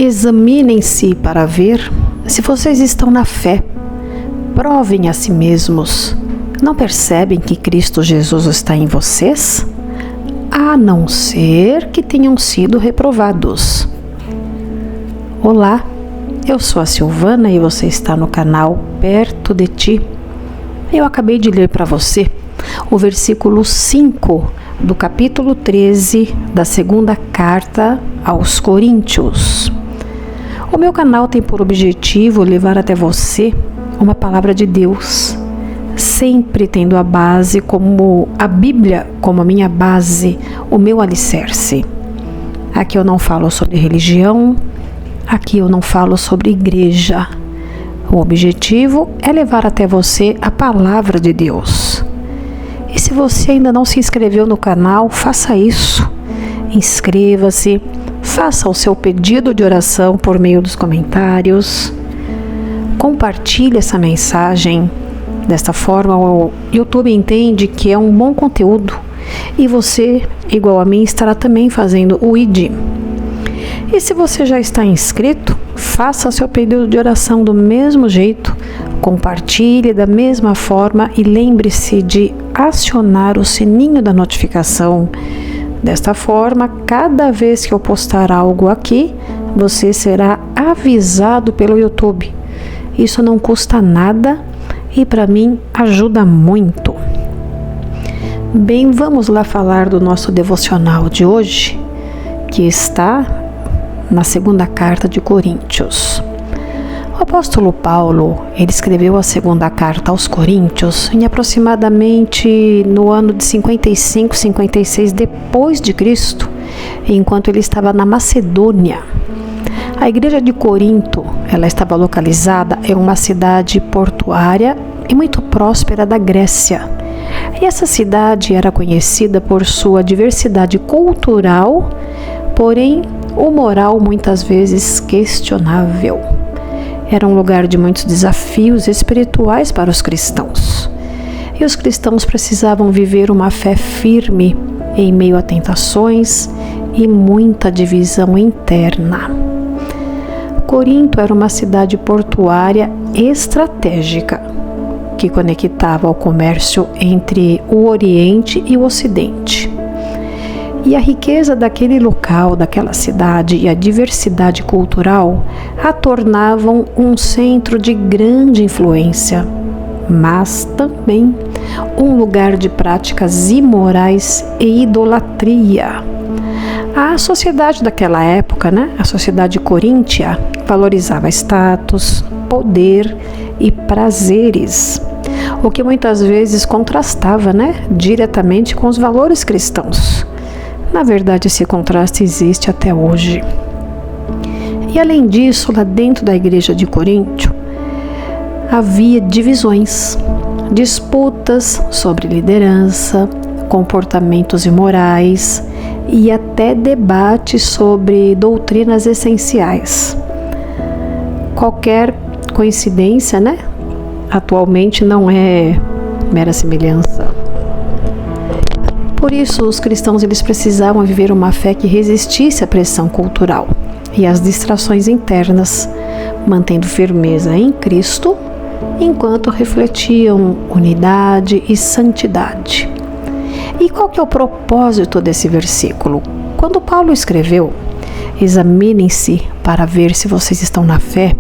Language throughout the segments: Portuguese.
Examinem-se para ver se vocês estão na fé. Provem a si mesmos. Não percebem que Cristo Jesus está em vocês? A não ser que tenham sido reprovados. Olá, eu sou a Silvana e você está no canal Perto de Ti. Eu acabei de ler para você o versículo 5 do capítulo 13 da segunda carta aos Coríntios. O meu canal tem por objetivo levar até você uma palavra de Deus, sempre tendo a base como a Bíblia, como a minha base, o meu alicerce. Aqui eu não falo sobre religião, aqui eu não falo sobre igreja. O objetivo é levar até você a palavra de Deus. E se você ainda não se inscreveu no canal, faça isso. Inscreva-se, faça o seu pedido de oração por meio dos comentários. Compartilhe essa mensagem. Desta forma, o YouTube entende que é um bom conteúdo e você, igual a mim, estará também fazendo o ID. E se você já está inscrito, faça seu pedido de oração do mesmo jeito, compartilhe da mesma forma e lembre-se de acionar o sininho da notificação. Desta forma, cada vez que eu postar algo aqui, você será avisado pelo YouTube. Isso não custa nada e para mim ajuda muito. Bem, vamos lá falar do nosso devocional de hoje, que está na segunda carta de Coríntios. O apóstolo Paulo, ele escreveu a segunda carta aos Coríntios em aproximadamente no ano de 55, 56 depois de Cristo, enquanto ele estava na Macedônia. A igreja de Corinto, ela estava localizada em uma cidade portuária e muito próspera da Grécia. E essa cidade era conhecida por sua diversidade cultural, porém o moral muitas vezes questionável. Era um lugar de muitos desafios espirituais para os cristãos. E os cristãos precisavam viver uma fé firme em meio a tentações e muita divisão interna. Corinto era uma cidade portuária estratégica que conectava o comércio entre o Oriente e o Ocidente. E a riqueza daquele local, daquela cidade e a diversidade cultural a tornavam um centro de grande influência, mas também um lugar de práticas imorais e idolatria. A sociedade daquela época, a sociedade coríntia, valorizava status, poder e prazeres, o que muitas vezes contrastava, diretamente com os valores cristãos. Na verdade, esse contraste existe até hoje. E além disso, lá dentro da igreja de Corinto, havia divisões, disputas sobre liderança, comportamentos imorais e até debates sobre doutrinas essenciais. Qualquer coincidência, atualmente não é mera semelhança. Por isso, os cristãos eles precisavam viver uma fé que resistisse à pressão cultural e às distrações internas, mantendo firmeza em Cristo, enquanto refletiam unidade e santidade. E qual que é o propósito desse versículo? Quando Paulo escreveu, examinem-se para ver se vocês estão na fé,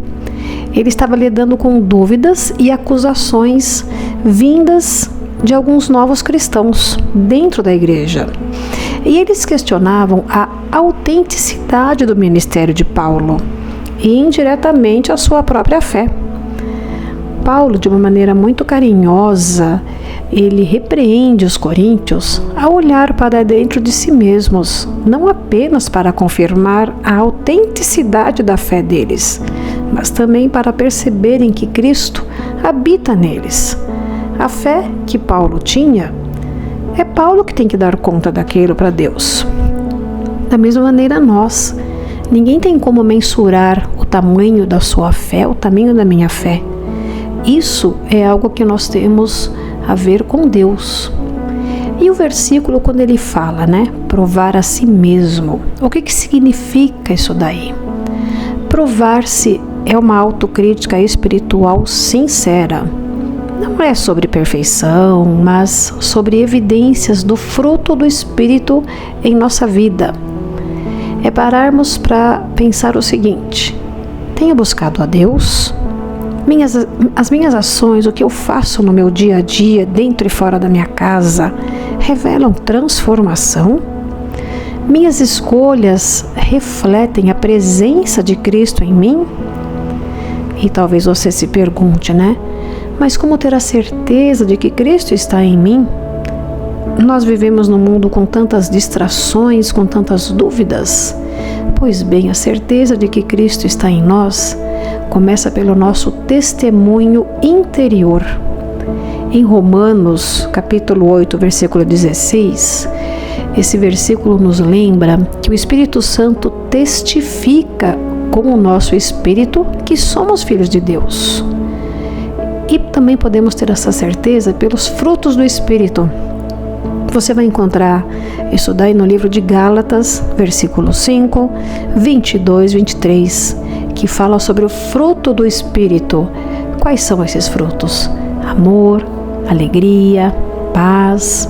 ele estava lidando com dúvidas e acusações vindas de alguns novos cristãos dentro da igreja. E eles questionavam a autenticidade do ministério de Paulo e indiretamente a sua própria fé. Paulo, de uma maneira muito carinhosa, ele repreende os coríntios a olhar para dentro de si mesmos, não apenas para confirmar a autenticidade da fé deles, mas também para perceberem que Cristo habita neles. A fé que Paulo tinha, é Paulo que tem que dar conta daquilo para Deus. Da mesma maneira nós, ninguém tem como mensurar o tamanho da sua fé, o tamanho da minha fé. Isso é algo que nós temos a ver com Deus. E o versículo, quando ele fala, provar a si mesmo, o que significa isso daí? Reprovar-se é uma autocrítica espiritual sincera. Não é sobre perfeição, mas sobre evidências do fruto do Espírito em nossa vida. É pararmos para pensar o seguinte: tenho buscado a Deus? As minhas ações, o que eu faço no meu dia a dia, dentro e fora da minha casa, revelam transformação? Minhas escolhas refletem a presença de Cristo em mim? E talvez você se pergunte, né? Mas como ter a certeza de que Cristo está em mim? Nós vivemos num mundo com tantas distrações, com tantas dúvidas. Pois bem, a certeza de que Cristo está em nós começa pelo nosso testemunho interior. Em Romanos, capítulo 8, versículo 16, esse versículo nos lembra que o Espírito Santo testifica com o nosso espírito que somos filhos de Deus. E também podemos ter essa certeza pelos frutos do Espírito. Você vai encontrar isso daí no livro de Gálatas, versículo 5, 22, 23, que fala sobre o fruto do Espírito. Quais são esses frutos? Amor, alegria, paz.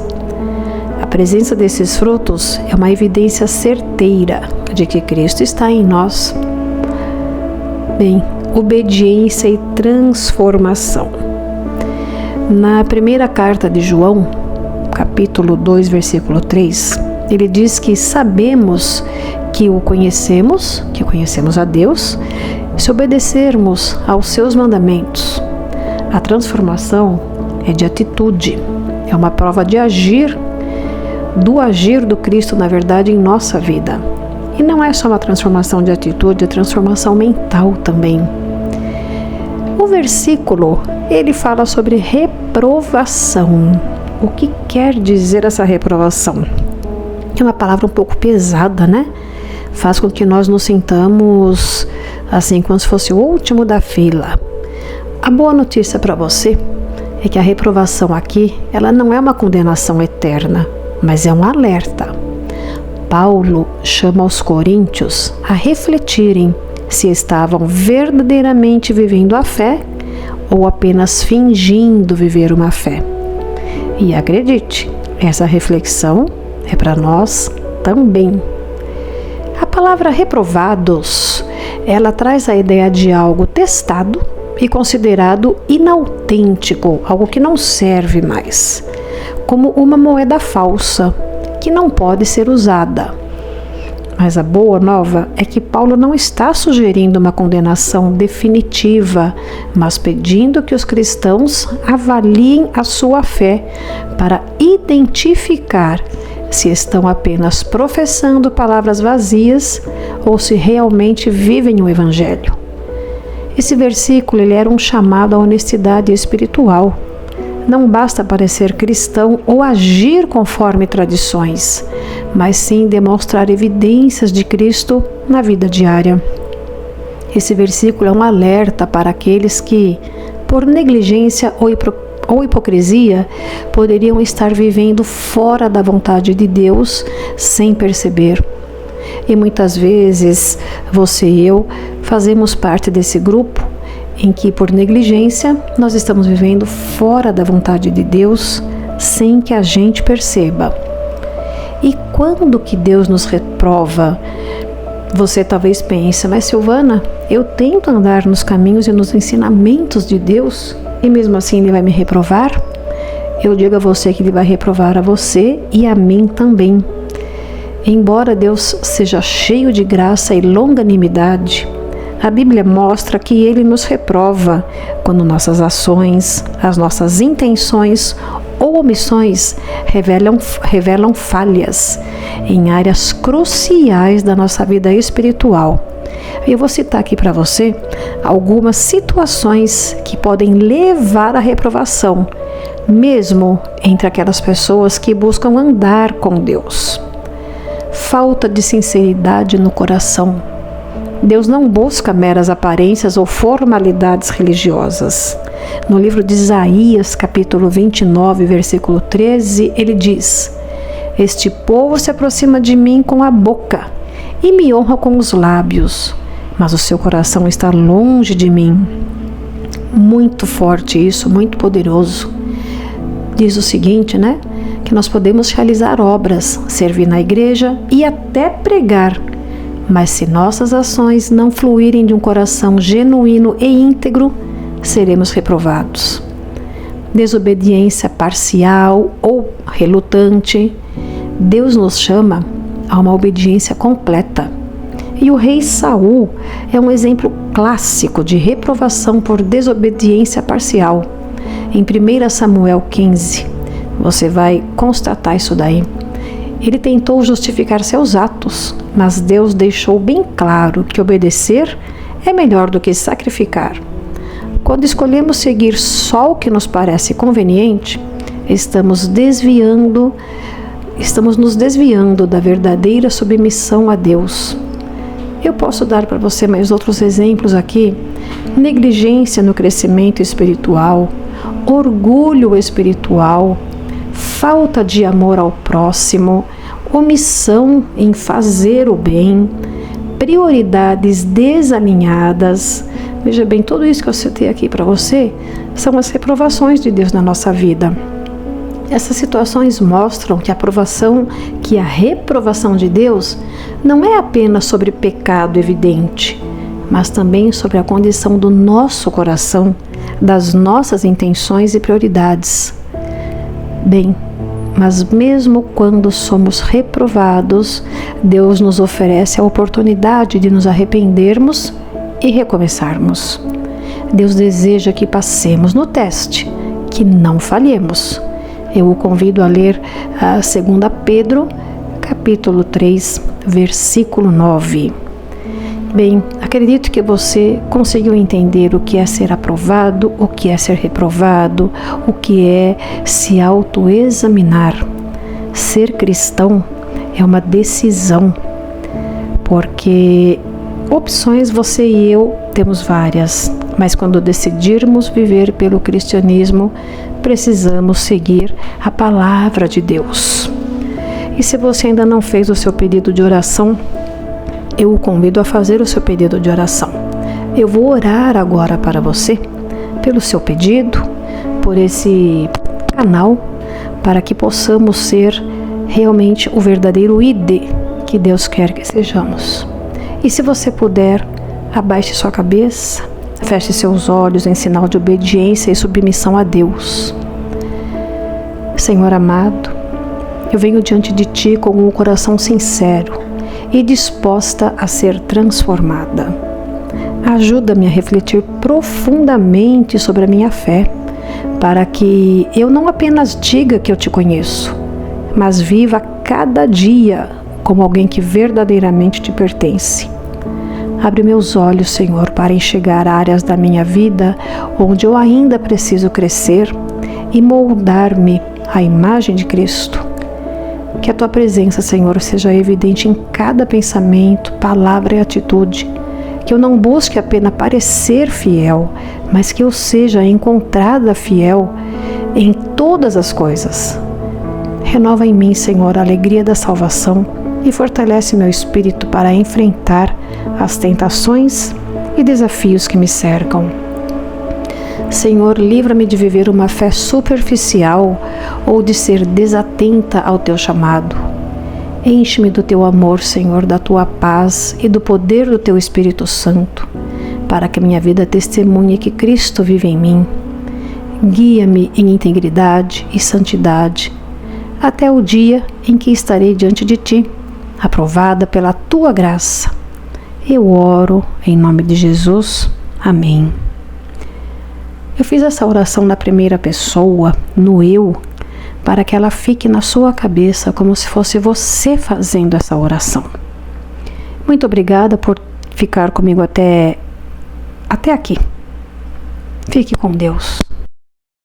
A presença desses frutos é uma evidência certeira de que Cristo está em nós. Bem, obediência e transformação. Na primeira carta de João, capítulo 2, versículo 3, ele diz que sabemos que o conhecemos, que conhecemos a Deus, se obedecermos aos seus mandamentos. A transformação é de atitude, é uma prova de agir do Cristo, na verdade, em nossa vida. E não é só uma transformação de atitude, é transformação mental também. O versículo, ele fala sobre reprovação. O que quer dizer essa reprovação? É uma palavra um pouco pesada, né? Faz com que nós nos sintamos assim, como se fosse o último da fila. A boa notícia para você é que a reprovação aqui, ela não é uma condenação eterna, mas é um alerta. Paulo chama os coríntios a refletirem se estavam verdadeiramente vivendo a fé ou apenas fingindo viver uma fé. E acredite, essa reflexão é para nós também. A palavra reprovados, ela traz a ideia de algo testado e considerado inautêntico, algo que não serve mais, como uma moeda falsa, que não pode ser usada. Mas a boa nova é que Paulo não está sugerindo uma condenação definitiva, mas pedindo que os cristãos avaliem a sua fé para identificar se estão apenas professando palavras vazias ou se realmente vivem o Evangelho. Esse versículo ele era um chamado à honestidade espiritual. Não basta parecer cristão ou agir conforme tradições, mas sim demonstrar evidências de Cristo na vida diária. Esse versículo é um alerta para aqueles que, por negligência ou hipocrisia, poderiam estar vivendo fora da vontade de Deus sem perceber. E muitas vezes, você e eu fazemos parte desse grupo em que, por negligência, nós estamos vivendo fora da vontade de Deus sem que a gente perceba. E quando que Deus nos reprova? Você talvez pense, mas Silvana, eu tento andar nos caminhos e nos ensinamentos de Deus e mesmo assim Ele vai me reprovar? Eu digo a você que Ele vai reprovar a você e a mim também. Embora Deus seja cheio de graça e longanimidade, a Bíblia mostra que Ele nos reprova quando nossas ações, as nossas intenções ou omissões revelam falhas em áreas cruciais da nossa vida espiritual. Eu vou citar aqui para você algumas situações que podem levar à reprovação, mesmo entre aquelas pessoas que buscam andar com Deus. Falta de sinceridade no coração. Deus não busca meras aparências ou formalidades religiosas. No livro de Isaías, capítulo 29, versículo 13, ele diz: Este povo se aproxima de mim com a boca e me honra com os lábios, mas o seu coração está longe de mim. Muito forte isso, muito poderoso. Diz o seguinte, né? Que nós podemos realizar obras, servir na igreja e até pregar, mas se nossas ações não fluírem de um coração genuíno e íntegro, seremos reprovados. Desobediência parcial ou relutante, Deus nos chama a uma obediência completa. E o rei Saul é um exemplo clássico de reprovação por desobediência parcial. Em 1 Samuel 15, você vai constatar isso daí. Ele tentou justificar seus atos, mas Deus deixou bem claro que obedecer é melhor do que sacrificar. Quando escolhemos seguir só o que nos parece conveniente, estamos nos desviando da verdadeira submissão a Deus. Eu posso dar para você mais outros exemplos aqui. Negligência no crescimento espiritual, orgulho espiritual, falta de amor ao próximo, omissão em fazer o bem, prioridades desalinhadas. Veja bem, tudo isso que eu citei aqui para você são as reprovações de Deus na nossa vida. Essas situações mostram que a reprovação de Deus não é apenas sobre pecado evidente, mas também sobre a condição do nosso coração, das nossas intenções e prioridades. Bem, mas mesmo quando somos reprovados, Deus nos oferece a oportunidade de nos arrependermos e recomeçarmos. Deus deseja que passemos no teste, que não falhemos. Eu o convido a ler a 2 Pedro, capítulo 3, versículo 9. Bem, acredito que você conseguiu entender o que é ser aprovado, o que é ser reprovado, o que é se autoexaminar. Ser cristão é uma decisão, porque opções você e eu temos várias, mas quando decidirmos viver pelo cristianismo, precisamos seguir a palavra de Deus. E se você ainda não fez o seu pedido de oração, eu o convido a fazer o seu pedido de oração. Eu vou orar agora para você, pelo seu pedido, por esse canal, para que possamos ser realmente o verdadeiro ID que Deus quer que sejamos. E se você puder, abaixe sua cabeça, feche seus olhos em sinal de obediência e submissão a Deus. Senhor amado, eu venho diante de Ti com um coração sincero e disposta a ser transformada. Ajuda-me a refletir profundamente sobre a minha fé, para que eu não apenas diga que eu Te conheço, mas viva cada dia como alguém que verdadeiramente Te pertence. Abre meus olhos, Senhor, para enxergar áreas da minha vida onde eu ainda preciso crescer e moldar-me à imagem de Cristo. Que a Tua presença, Senhor, seja evidente em cada pensamento, palavra e atitude. Que eu não busque apenas parecer fiel, mas que eu seja encontrada fiel em todas as coisas. Renova em mim, Senhor, a alegria da salvação e fortalece meu espírito para enfrentar as tentações e desafios que me cercam. Senhor, livra-me de viver uma fé superficial ou de ser desatenta ao Teu chamado. Enche-me do Teu amor, Senhor, da Tua paz e do poder do Teu Espírito Santo, para que minha vida testemunhe que Cristo vive em mim. Guia-me em integridade e santidade, até o dia em que estarei diante de Ti, aprovada pela Tua graça. Eu oro em nome de Jesus. Amém. Eu fiz essa oração na primeira pessoa, no eu, para que ela fique na sua cabeça como se fosse você fazendo essa oração. Muito obrigada por ficar comigo até aqui. Fique com Deus.